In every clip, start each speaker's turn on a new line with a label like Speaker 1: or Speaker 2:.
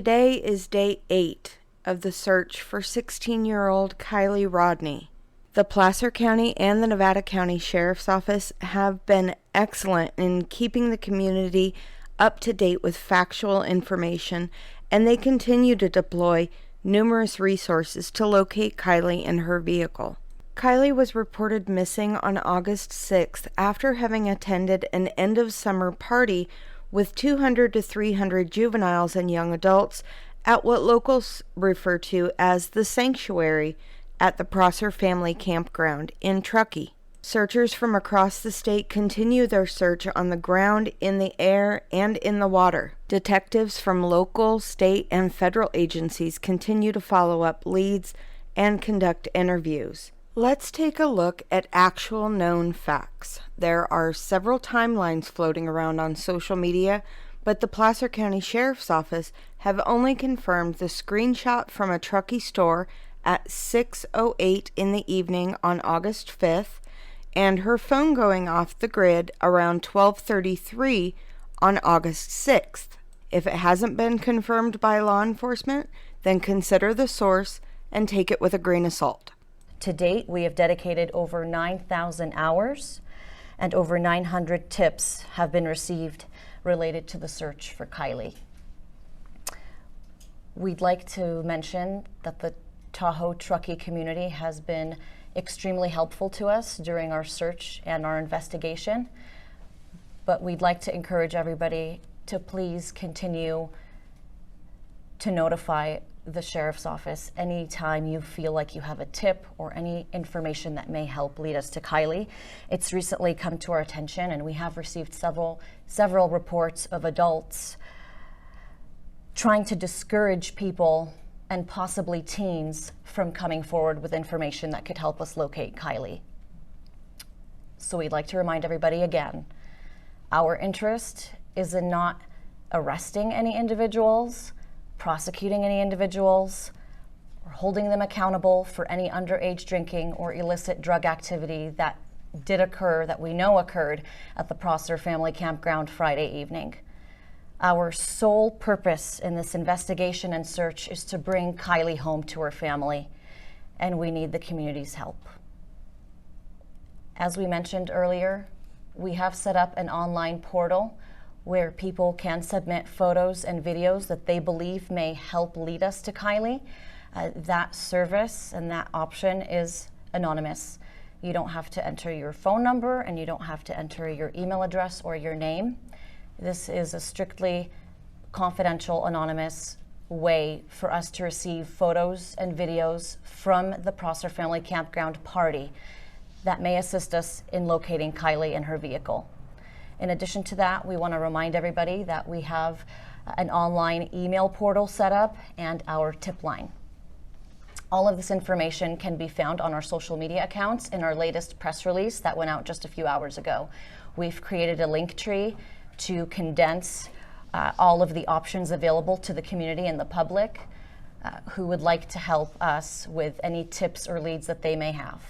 Speaker 1: Today is day 8 of the search for 16-year-old Kiely Rodni. The Placer County and the Nevada County Sheriff's Office have been excellent in keeping the community up to date with factual information, and they continue to deploy numerous resources to locate Kiely and her vehicle. Kiely was reported missing on August 6th after having attended an end-of-summer party with 200 to 300 juveniles and young adults at what locals refer to as the sanctuary at the Prosser Family Campground in Truckee. Searchers from across the state continue their search on the ground, in the air, and in the water. Detectives from local, state, and federal agencies continue to follow up leads and conduct interviews. Let's take a look at actual known facts. There are several timelines floating around on social media, but the Placer County Sheriff's Office have only confirmed the screenshot from a Truckee store at 6:08 in the evening on August 5th, and her phone going off the grid around 12:33 on August 6th. If it hasn't been confirmed by law enforcement, then consider the source and take it with a grain of salt.
Speaker 2: To date, we have dedicated over 9,000 hours and over 900 tips have been received related to the search for Kiely. We'd like to mention that the Tahoe Truckee community has been extremely helpful to us during our search and our investigation, but we'd like to encourage everybody to please continue to notify the Sheriff's Office anytime you feel like you have a tip or any information that may help lead us to Kiely. It's recently come to our attention, and we have received several reports of adults trying to discourage people and possibly teens from coming forward with information that could help us locate Kiely. So we'd like to remind everybody again, our interest is in not arresting any individuals, prosecuting any individuals, or holding them accountable for any underage drinking or illicit drug activity that did occur, that we know occurred at the Prosser Family Campground Friday evening. Our sole purpose in this investigation and search is to bring Kiely home to her family, and we need the community's help. As we mentioned earlier, we have set up an online portal where people can submit photos and videos that they believe may help lead us to Kiely. That service and that option is anonymous. You don't have to enter your phone number, and you don't have to enter your email address or your name. This is a strictly confidential, anonymous way for us to receive photos and videos from the Prosser Family Campground party that may assist us in locating Kiely and her vehicle. In addition to that, we want to remind everybody that we have an online email portal set up and our tip line. All of this information can be found on our social media accounts in our latest press release that went out just a few hours ago. We've created a link tree to condense all of the options available to the community and the public who would like to help us with any tips or leads that they may have.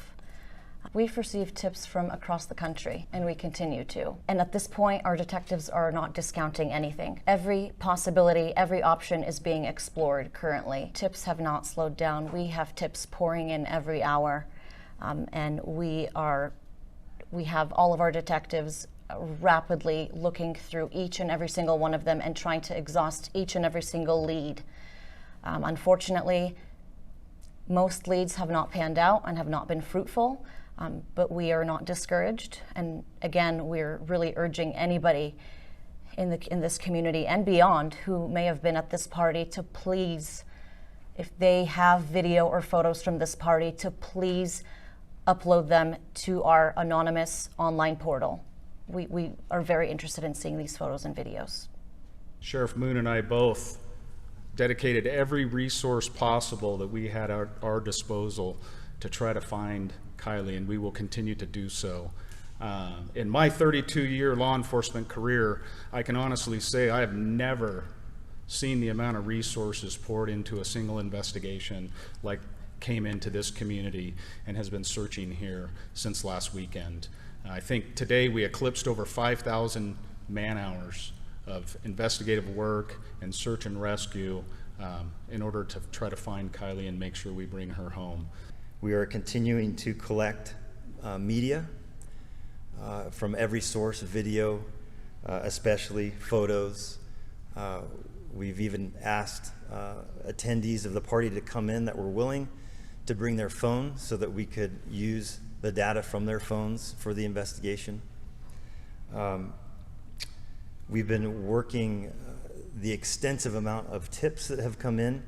Speaker 2: We've received tips from across the country, and we continue to. And at this point, our detectives are not discounting anything. Every possibility, every option is being explored currently. Tips have not slowed down. We have tips pouring in every hour, and we have all of our detectives rapidly looking through each and every single one of them and trying to exhaust each and every single lead. Unfortunately, most leads have not panned out and have not been fruitful. But we are not discouraged, and again, we're really urging anybody in this community and beyond who may have been at this party to please, if they have video or photos from this party, to please upload them to our anonymous online portal. We are very interested in seeing these photos and videos.
Speaker 3: Sheriff Moon and I both dedicated every resource possible that we had at our disposal to try to find Kiely, and we will continue to do so. In my 32-year law enforcement career, I can honestly say I have never seen the amount of resources poured into a single investigation like came into this community and has been searching here since last weekend. I think today we eclipsed over 5,000 man-hours of investigative work and search and rescue in order to try to find Kiely and make sure we bring her home.
Speaker 4: We are continuing to collect media from every source, video, especially photos. We've even asked attendees of the party to come in that were willing to bring their phone so that we could use the data from their phones for the investigation. We've been working the extensive amount of tips that have come in,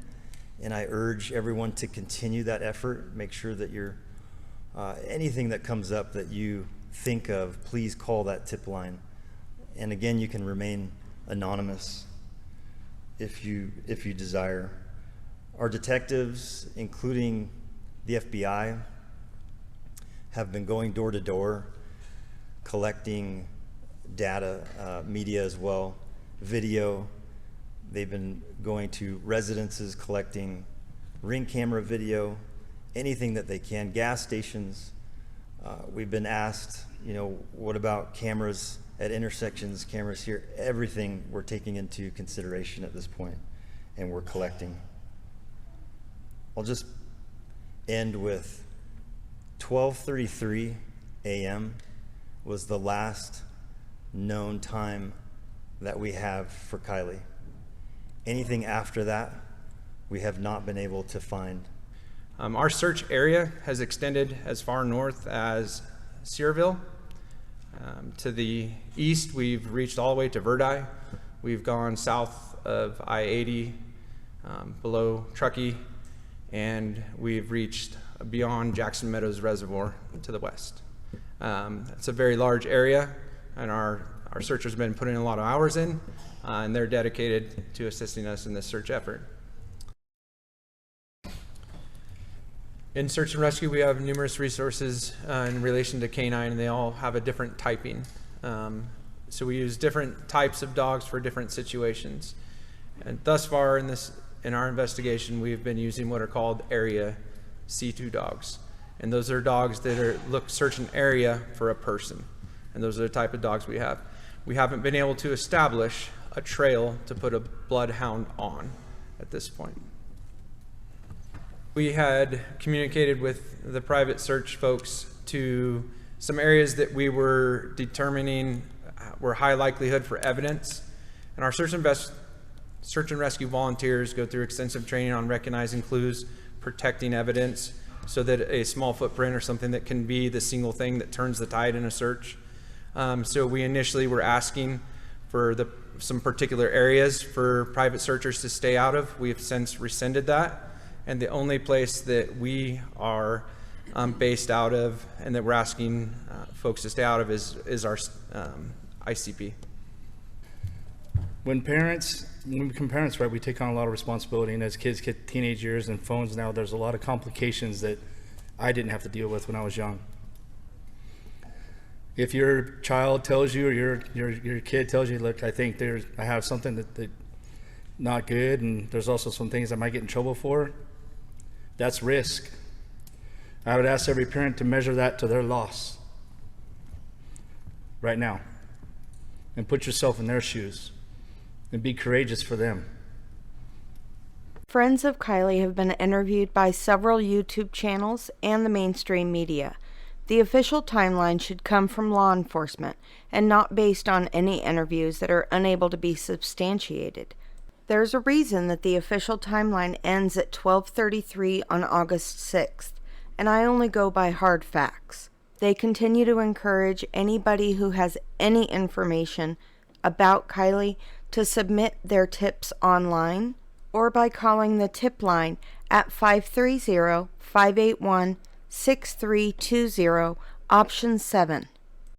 Speaker 4: and I urge everyone to continue that effort. Make sure that you're, anything that comes up that you think of, please call that tip line. And again, you can remain anonymous if you desire. Our detectives, including the FBI, have been going door to door, collecting data, media as well, video. They've been going to residences, collecting Ring camera video, anything that they can, gas stations. We've been asked, what about cameras at intersections, cameras here? Everything we're taking into consideration at this point, and we're collecting. I'll just end with 12:33 a.m. was the last known time that we have for Kiely. Anything after that, we have not been able to find.
Speaker 5: Our search area has extended as far north as Searville. To the east, we've reached all the way to Verdi. We've gone south of I-80, below Truckee, and we've reached beyond Jackson Meadows Reservoir to the west. It's a very large area, and our searchers have been putting a lot of hours in, and they're dedicated to assisting us in this search effort. In search and rescue, we have numerous resources in relation to canine, and they all have a different typing. So we use different types of dogs for different situations. And thus far in our investigation, we've been using what are called area C2 dogs. And those are dogs that search an area for a person. And those are the type of dogs we have. We haven't been able to establish a trail to put a bloodhound on at this point. We had communicated with the private search folks to some areas that we were determining were high likelihood for evidence. And our search and rescue volunteers go through extensive training on recognizing clues, protecting evidence, so that a small footprint or something that can be the single thing that turns the tide in a search. So we initially were asking for some particular areas for private searchers to stay out of. We have since rescinded that. And the only place that we are based out of and that we're asking folks to stay out of is our ICP.
Speaker 6: When we become parents, right, we take on a lot of responsibility, and as kids get teenage years and phones now, there's a lot of complications that I didn't have to deal with when I was young. If your child tells you, or your kid tells you, look, I think I have something that not good, and there's also some things I might get in trouble for, that's risk. I would ask every parent to measure that to their loss right now, and put yourself in their shoes and be courageous for them.
Speaker 1: Friends of Kiely have been interviewed by several YouTube channels and the mainstream media. The official timeline should come from law enforcement and not based on any interviews that are unable to be substantiated. There's a reason that the official timeline ends at 12:33 on August 6th, and I only go by hard facts. They continue to encourage anybody who has any information about Kiely to submit their tips online or by calling the tip line at 530-581-6320, option 7.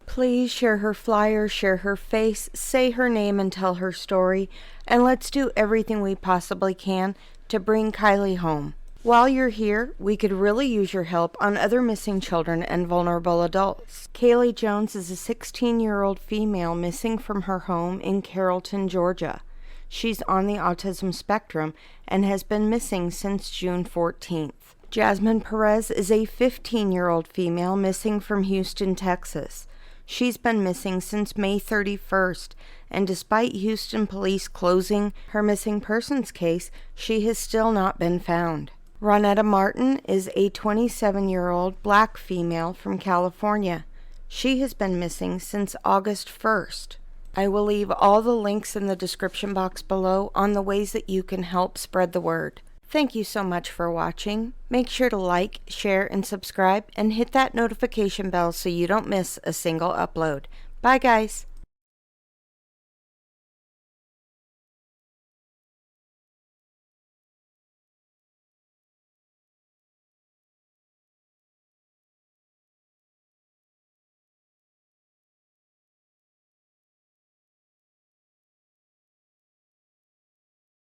Speaker 1: Please share her flyer, share her face, say her name and tell her story, and let's do everything we possibly can to bring Kiely home. While you're here, we could really use your help on other missing children and vulnerable adults. Kiely Jones is a 16-year-old female missing from her home in Carrollton, Georgia. She's on the autism spectrum and has been missing since June 14th. Jasmine Perez is a 15-year-old female missing from Houston, Texas. She's been missing since May 31st, and despite Houston police closing her missing persons case, she has still not been found. Ronetta Martin is a 27-year-old black female from California. She has been missing since August 1st. I will leave all the links in the description box below on the ways that you can help spread the word. Thank you so much for watching. Make sure to like, share, and subscribe, and hit that notification bell so you don't miss a single upload. Bye, guys.